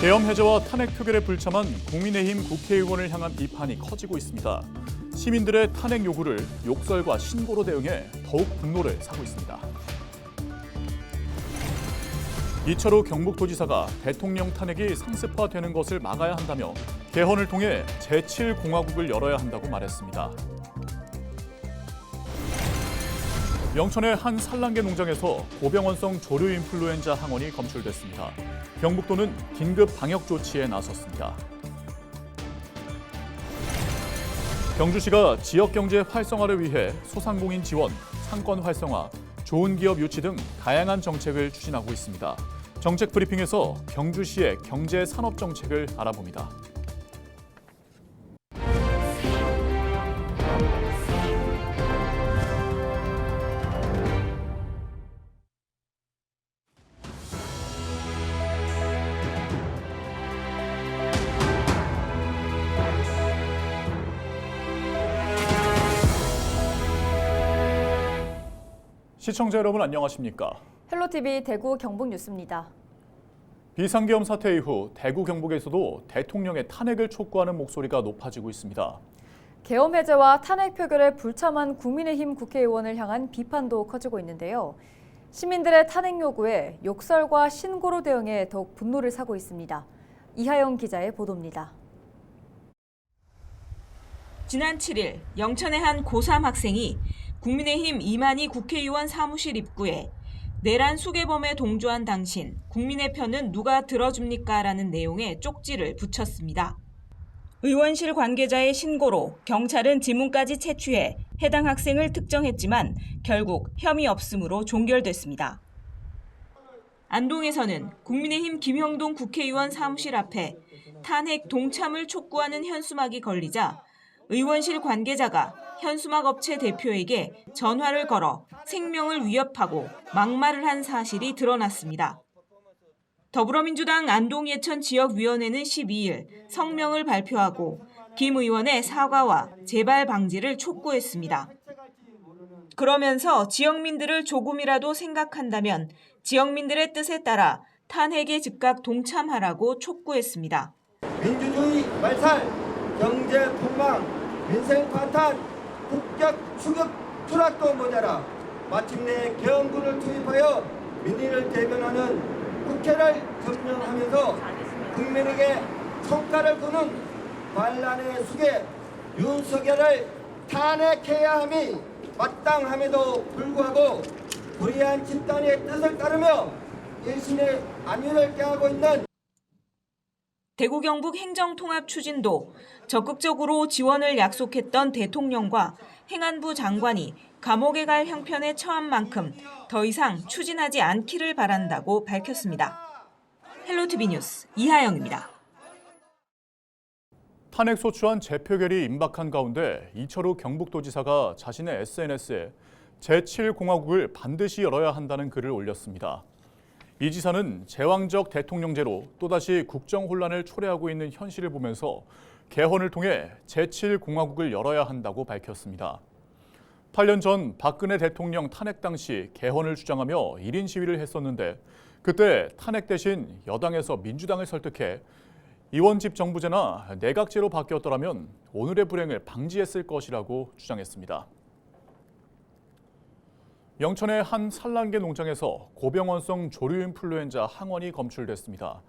계엄 해제와 탄핵 표결에 불참한 국민의힘 국회의원을 향한 비판이 커지고 있습니다. 시민들의 탄핵 요구를 욕설과 신고로 대응해 더욱 분노를 사고 있습니다. 이철우 경북도지사가 대통령 탄핵이 상습화되는 것을 막아야 한다며 개헌을 통해 제7공화국을 열어야 한다고 말했습니다. 영천의 한 산란계 농장에서 고병원성 조류 인플루엔자 항원이 검출됐습니다. 경북도는 긴급 방역 조치에 나섰습니다. 경주시가 지역 경제 활성화를 위해 소상공인 지원, 상권 활성화, 좋은 기업 유치 등 다양한 정책을 추진하고 있습니다. 정책 브리핑에서 경주시의 경제 산업 정책을 알아봅니다. 시청자 여러분 안녕하십니까? 헬로티비 대구 경북 뉴스입니다. 비상계엄 사태 이후 대구 경북에서도 대통령의 탄핵을 촉구하는 목소리가 높아지고 있습니다. 계엄 해제와 탄핵 표결에 불참한 국민의힘 국회의원을 향한 비판도 커지고 있는데요. 시민들의 탄핵 요구에 욕설과 신고로 대응해 더욱 분노를 사고 있습니다. 이하영 기자의 보도입니다. 지난 7일 영천의 한 고3 학생이 국민의힘 이만희 국회의원 사무실 입구에 내란 수괴범에 동조한 당신, 국민의 편은 누가 들어줍니까? 라는 내용의 쪽지를 붙였습니다. 의원실 관계자의 신고로 경찰은 지문까지 채취해 해당 학생을 특정했지만 결국 혐의 없음으로 종결됐습니다. 안동에서는 국민의힘 김형동 국회의원 사무실 앞에 탄핵 동참을 촉구하는 현수막이 걸리자 의원실 관계자가 현수막 업체 대표에게 전화를 걸어 생명을 위협하고 막말을 한 사실이 드러났습니다. 더불어민주당 안동예천 지역위원회는 12일 성명을 발표하고 김 의원의 사과와 재발 방지를 촉구했습니다. 그러면서 지역민들을 조금이라도 생각한다면 지역민들의 뜻에 따라 탄핵에 즉각 동참하라고 촉구했습니다. 민주주의 말살, 경제 폭망, 민생 파탄, 국격 추격 추락도 모자라 마침내 계엄군을 투입하여 민의를 대변하는 국회를 점령하면서 국민에게 성과를 거는 반란의 수괴 윤석열을 탄핵해야 함이 마땅함에도 불구하고 불의한 집단의 뜻을 따르며 일신의 안위를 깨하고 있는 대구 경북 행정통합추진도 적극적으로 지원을 약속했던 대통령과 행안부 장관이 감옥에 갈 형편에 처한 만큼 더 이상 추진하지 않기를 바란다고 밝혔습니다. 헬로티비 뉴스 이하영입니다. 탄핵 소추안 재표결이 임박한 가운데 이철우 경북도지사가 자신의 SNS에 제7공화국을 반드시 열어야 한다는 글을 올렸습니다. 이 지사는 제왕적 대통령제로 또다시 국정 혼란을 초래하고 있는 현실을 보면서 개헌을 통해 제7공화국을 열어야 한다고 밝혔습니다. 8년 전 박근혜 대통령 탄핵 당시 개헌을 주장하며 1인 시위를 했었는데 그때 탄핵 대신 여당에서 민주당을 설득해 이원집 정부제나 내각제로 바뀌었더라면 오늘의 불행을 방지했을 것이라고 주장했습니다. 영천의 한 산란계 농장에서 고병원성 조류 인플루엔자 항원이 검출됐습니다.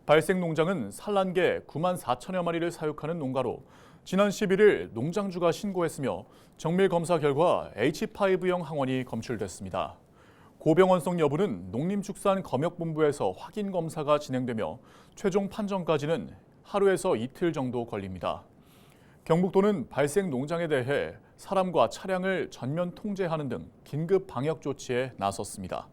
발생 농장은 산란계 9만 4천여 마리를 사육하는 농가로 지난 11일 농장주가 신고했으며 정밀 검사 결과 H5형 항원이 검출됐습니다. 고병원성 여부는 농림축산검역본부에서 확인 검사가 진행되며 최종 판정까지는 하루에서 이틀 정도 걸립니다. 경북도는 발생 농장에 대해 사람과 차량을 전면 통제하는 등 긴급 방역 조치에 나섰습니다.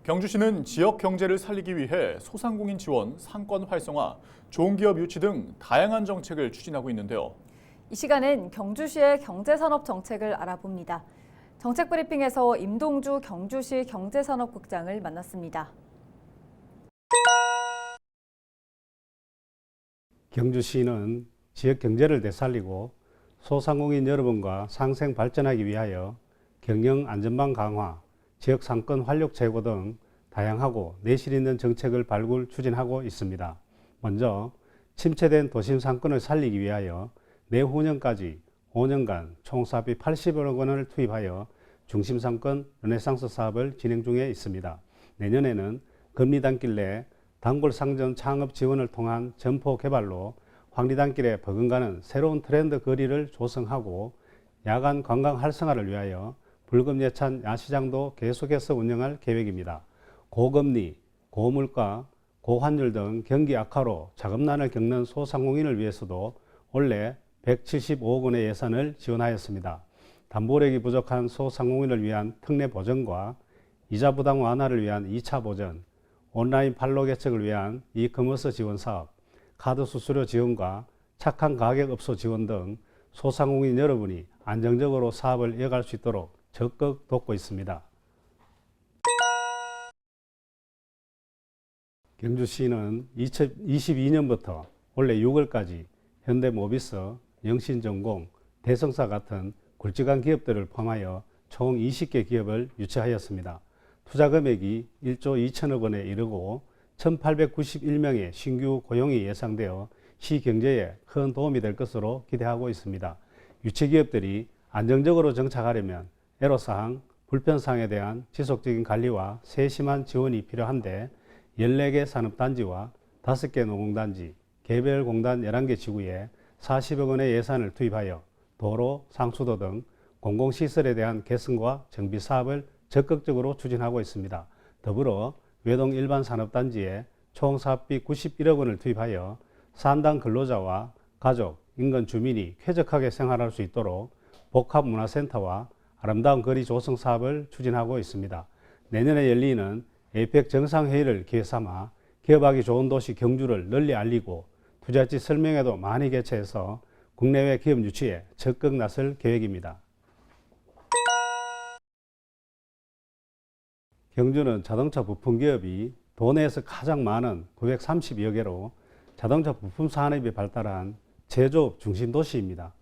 경주시는 지역 경제를 살리기 위해 소상공인 지원, 상권 활성화, 좋은 기업 유치 등 다양한 정책을 추진하고 있는데요. 이 시간은 경주시의 경제산업 정책을 알아봅니다. 정책 브리핑에서 임동주 경주시 경제산업국장을 만났습니다. 경주시는 지역 경제를 되살리고 소상공인 여러분과 상생 발전하기 위하여 경영 안전망 강화, 지역 상권 활력 제고 등 다양하고 내실 있는 정책을 발굴 추진하고 있습니다. 먼저 침체된 도심 상권을 살리기 위하여 내후년까지 5년간 총 사업비 80억 원을 투입하여 중심 상권 르네상스 사업을 진행 중에 있습니다. 내년에는 금리단길 내 단골 상점 창업 지원을 통한 점포 개발로 황리단길에 버금가는 새로운 트렌드 거리를 조성하고 야간 관광 활성화를 위하여 불금 예찬 야시장도 계속해서 운영할 계획입니다. 고금리, 고물가, 고환율 등 경기 악화로 자금난을 겪는 소상공인을 위해서도 올해 175억 원의 예산을 지원하였습니다. 담보력이 부족한 소상공인을 위한 특례 보전과 이자 부담 완화를 위한 2차 보전, 온라인 판로 개척을 위한 이커머스 지원 사업, 카드 수수료 지원과 착한 가격 업소 지원 등 소상공인 여러분이 안정적으로 사업을 이어갈 수 있도록 적극 돕고 있습니다. 경주시는 2022년부터 올해 6월까지 현대모비스, 영신전공, 대성사 같은 굵직한 기업들을 포함하여 총 20개 기업을 유치하였습니다. 투자 금액이 1조 2천억 원에 이르고 1,891명의 신규 고용이 예상되어 시 경제에 큰 도움이 될 것으로 기대하고 있습니다. 유치 기업들이 안정적으로 정착하려면 애로사항, 불편사항에 대한 지속적인 관리와 세심한 지원이 필요한데 14개 산업단지와 5개 노동단지, 개별 공단 11개 지구에 40억 원의 예산을 투입하여 도로, 상수도 등 공공시설에 대한 개선과 정비 사업을 적극적으로 추진하고 있습니다. 더불어 외동 일반 산업단지에 총 사업비 91억 원을 투입하여 산당 근로자와 가족, 인근 주민이 쾌적하게 생활할 수 있도록 복합문화센터와 아름다운 거리 조성 사업을 추진하고 있습니다. 내년에 열리는 에이펙 정상회의를 기회 삼아 기업하기 좋은 도시 경주를 널리 알리고 투자지 설명회도 많이 개최해서 국내외 기업 유치에 적극 나설 계획입니다. 경주는 자동차 부품 기업이 도내에서 가장 많은 932여 개로 자동차 부품 산업이 발달한 제조업 중심 도시입니다.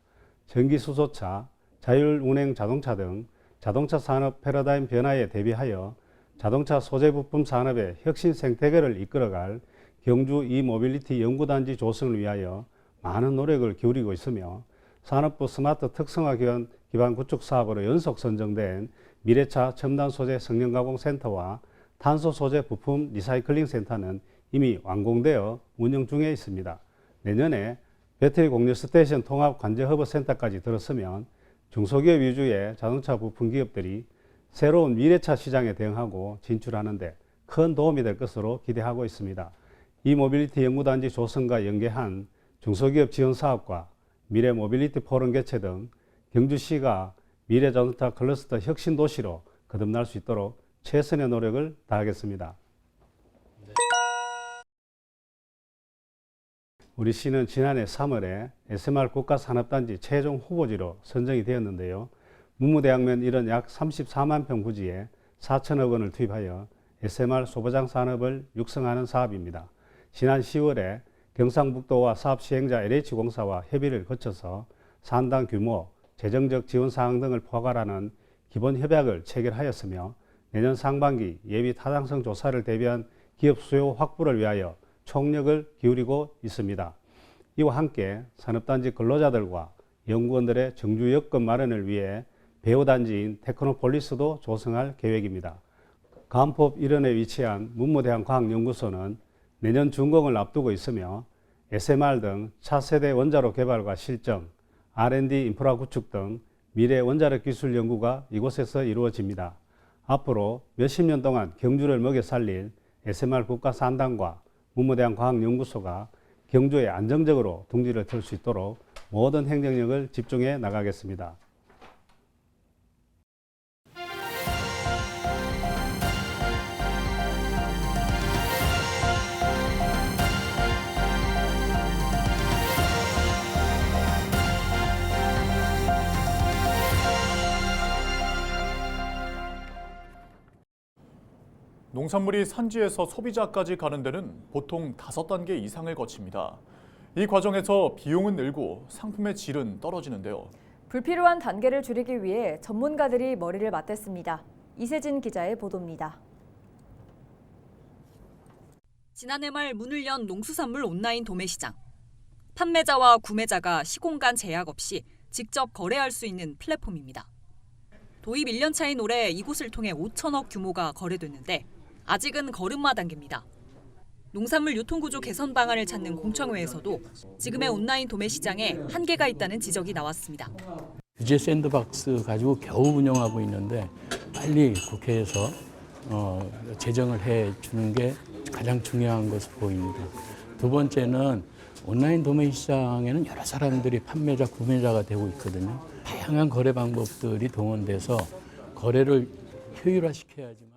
전기 수소차, 자율운행 자동차 등 자동차 산업 패러다임 변화에 대비하여 자동차 소재 부품 산업의 혁신 생태계를 이끌어갈 경주 이모빌리티 연구단지 조성을 위하여 많은 노력을 기울이고 있으며 산업부 스마트 특성화 기반 구축 사업으로 연속 선정된 미래차 첨단 소재 성능가공센터와 탄소 소재 부품 리사이클링 센터는 이미 완공되어 운영 중에 있습니다. 내년에 배터리 공유 스테이션 통합 관제 허브 센터까지 들어서면 중소기업 위주의 자동차 부품 기업들이 새로운 미래차 시장에 대응하고 진출하는 데 큰 도움이 될 것으로 기대하고 있습니다. 이 모빌리티 연구단지 조성과 연계한 중소기업 지원 사업과 미래 모빌리티 포럼 개최 등 경주시가 미래 자동차 클러스터 혁신 도시로 거듭날 수 있도록 최선의 노력을 다하겠습니다. 우리 시는 지난해 3월에 SMR 국가산업단지 최종 후보지로 선정이 되었는데요. 문무대학면 일원 약 34만 평 부지에 4천억 원을 투입하여 SMR 소보장 산업을 육성하는 사업입니다. 지난 10월에 경상북도와 사업 시행자 LH공사와 협의를 거쳐서 산당 규모, 재정적 지원 사항 등을 포괄하는 기본 협약을 체결하였으며 내년 상반기 예비 타당성 조사를 대비한 기업 수요 확보를 위하여 총력을 기울이고 있습니다. 이와 함께 산업단지 근로자들과 연구원들의 정주 여건 마련을 위해 배후단지인 테크노폴리스도 조성할 계획입니다. 간법 일원에 위치한 문무대학과학연구소는 내년 준공을 앞두고 있으며 SMR 등 차세대 원자로 개발과 실증, R&D 인프라 구축 등 미래 원자력 기술 연구가 이곳에서 이루어집니다. 앞으로 몇십 년 동안 경주를 먹여 살릴 SMR 국가산당과 문무대학과학연구소가 경주에 안정적으로 둥지를 틀 수 있도록 모든 행정력을 집중해 나가겠습니다. 농산물이 산지에서 소비자까지 가는 데는 보통 5단계 이상을 거칩니다. 이 과정에서 비용은 늘고 상품의 질은 떨어지는데요. 불필요한 단계를 줄이기 위해 전문가들이 머리를 맞댔습니다. 이세진 기자의 보도입니다. 지난해 말 문을 연 농수산물 온라인 도매시장. 판매자와 구매자가 시공간 제약 없이 직접 거래할 수 있는 플랫폼입니다. 도입 1년 차인 올해 이곳을 통해 5천억 규모가 거래됐는데 아직은 걸음마 단계입니다. 농산물 유통구조 개선 방안을 찾는 공청회에서도 지금의 온라인 도매시장에 한계가 있다는 지적이 나왔습니다. 규제 샌드박스 가지고 겨우 운영하고 있는데 빨리 국회에서 제정을 해주는 게 가장 중요한 것으로 보입니다. 두 번째는 온라인 도매시장에는 여러 사람들이 판매자, 구매자가 되고 있거든요. 다양한 거래 방법들이 동원돼서 거래를 효율화시켜야지만.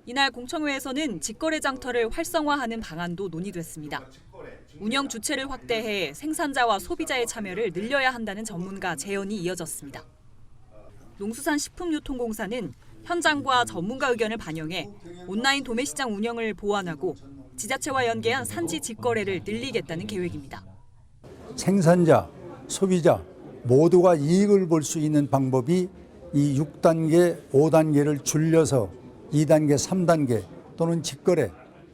이날 공청회에서는 직거래 장터를 활성화하는 방안도 논의됐습니다. 운영 주체를 확대해 생산자와 소비자의 참여를 늘려야 한다는 전문가 제언이 이어졌습니다. 농수산식품유통공사는 현장과 전문가 의견을 반영해 온라인 도매시장 운영을 보완하고 지자체와 연계한 산지 직거래를 늘리겠다는 계획입니다. 생산자, 소비자 모두가 이익을 볼 수 있는 방법이 이 6단계, 5단계를 줄여서 2단계, 3단계 또는 직거래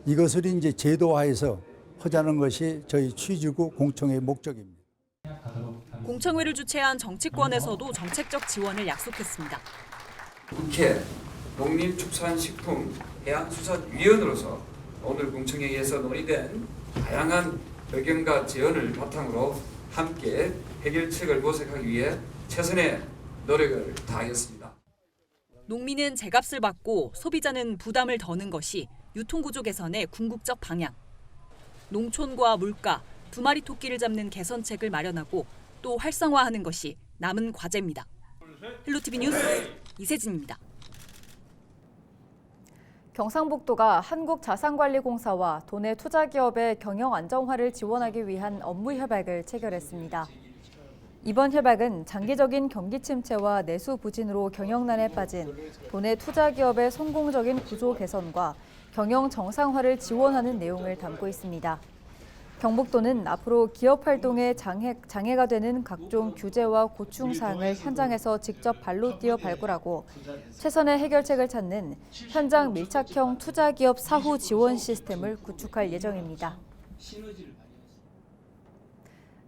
이것을 이제 제도화해서 하자는 것이 저희 취지고 공청회의 목적입니다. 공청회를 주최한 정치권에서도 정책적 지원을 약속했습니다. 국회 농림축산식품해양수산위원으로서 오늘 공청회에서 논의된 다양한 의견과 제언을 바탕으로 함께 해결책을 모색하기 위해 최선의 노력을 다하겠습니다. 농민은 제값을 받고 소비자는 부담을 더는 것이 유통구조 개선의 궁극적 방향. 농촌과 물가, 두 마리 토끼를 잡는 개선책을 마련하고 또 활성화하는 것이 남은 과제입니다. 헬로티비 뉴스 이세진입니다. 경상북도가 한국자산관리공사와 도내 투자기업의 경영 안정화를 지원하기 위한 업무 협약을 체결했습니다. 이번 협약은 장기적인 경기 침체와 내수 부진으로 경영난에 빠진 도내 투자기업의 성공적인 구조 개선과 경영 정상화를 지원하는 내용을 담고 있습니다. 경북도는 앞으로 기업 활동에 장애가 되는 각종 규제와 고충 사항을 현장에서 직접 발로 뛰어 발굴하고 최선의 해결책을 찾는 현장 밀착형 투자기업 사후 지원 시스템을 구축할 예정입니다.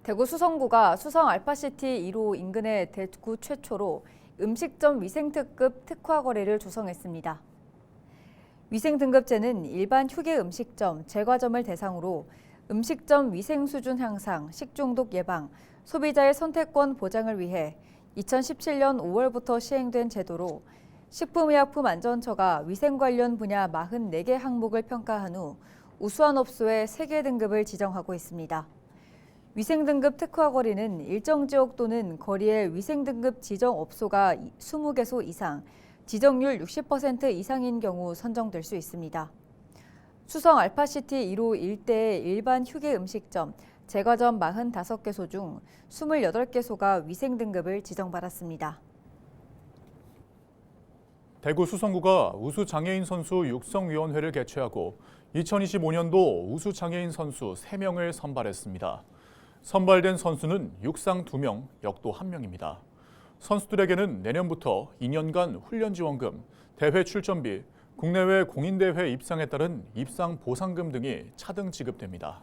대구 수성구가 수성 알파시티 1호 인근에 대구 최초로 음식점 위생특급 특화 거래를 조성했습니다. 위생등급제는 일반 휴게 음식점, 제과점을 대상으로 음식점 위생 수준 향상, 식중독 예방, 소비자의 선택권 보장을 위해 2017년 5월부터 시행된 제도로 식품의약품안전처가 위생 관련 분야 44개 항목을 평가한 후 우수한 업소에 3개 등급을 지정하고 있습니다. 위생등급 특화 거리는 일정 지역 또는 거리의 위생등급 지정 업소가 20개소 이상, 지정률 60% 이상인 경우 선정될 수 있습니다. 수성 알파시티 1호 일대의 일반 휴게 음식점, 제과점 45개소 중 28개소가 위생등급을 지정받았습니다. 대구 수성구가 우수장애인 선수 육성위원회를 개최하고 2025년도 우수장애인 선수 3명을 선발했습니다. 선발된 선수는 육상 2명, 역도 1명입니다. 선수들에게는 내년부터 2년간 훈련지원금, 대회 출전비, 국내외 공인대회 입상에 따른 입상 보상금 등이 차등 지급됩니다.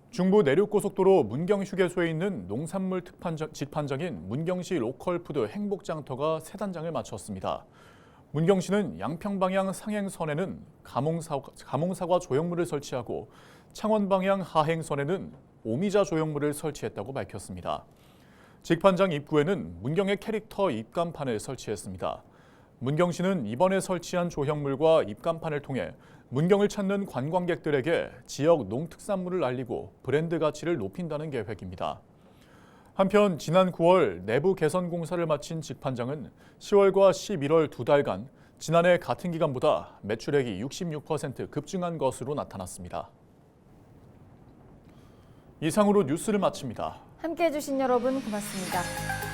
중부 내륙고속도로 문경휴게소에 있는 농산물 직판장인 문경시 로컬푸드 행복장터가 새 단장을 마쳤습니다. 문경시는 양평방향 상행선에는 가몽사과 조형물을 설치하고 창원방향 하행선에는 오미자 조형물을 설치했다고 밝혔습니다. 직판장 입구에는 문경의 캐릭터 입간판을 설치했습니다. 문경시는 이번에 설치한 조형물과 입간판을 통해 문경을 찾는 관광객들에게 지역 농특산물을 알리고 브랜드 가치를 높인다는 계획입니다. 한편 지난 9월 내부 개선 공사를 마친 직판장은 10월과 11월 2달간 지난해 같은 기간보다 매출액이 66% 급증한 것으로 나타났습니다. 이상으로 뉴스를 마칩니다. 함께해 주신 여러분 고맙습니다.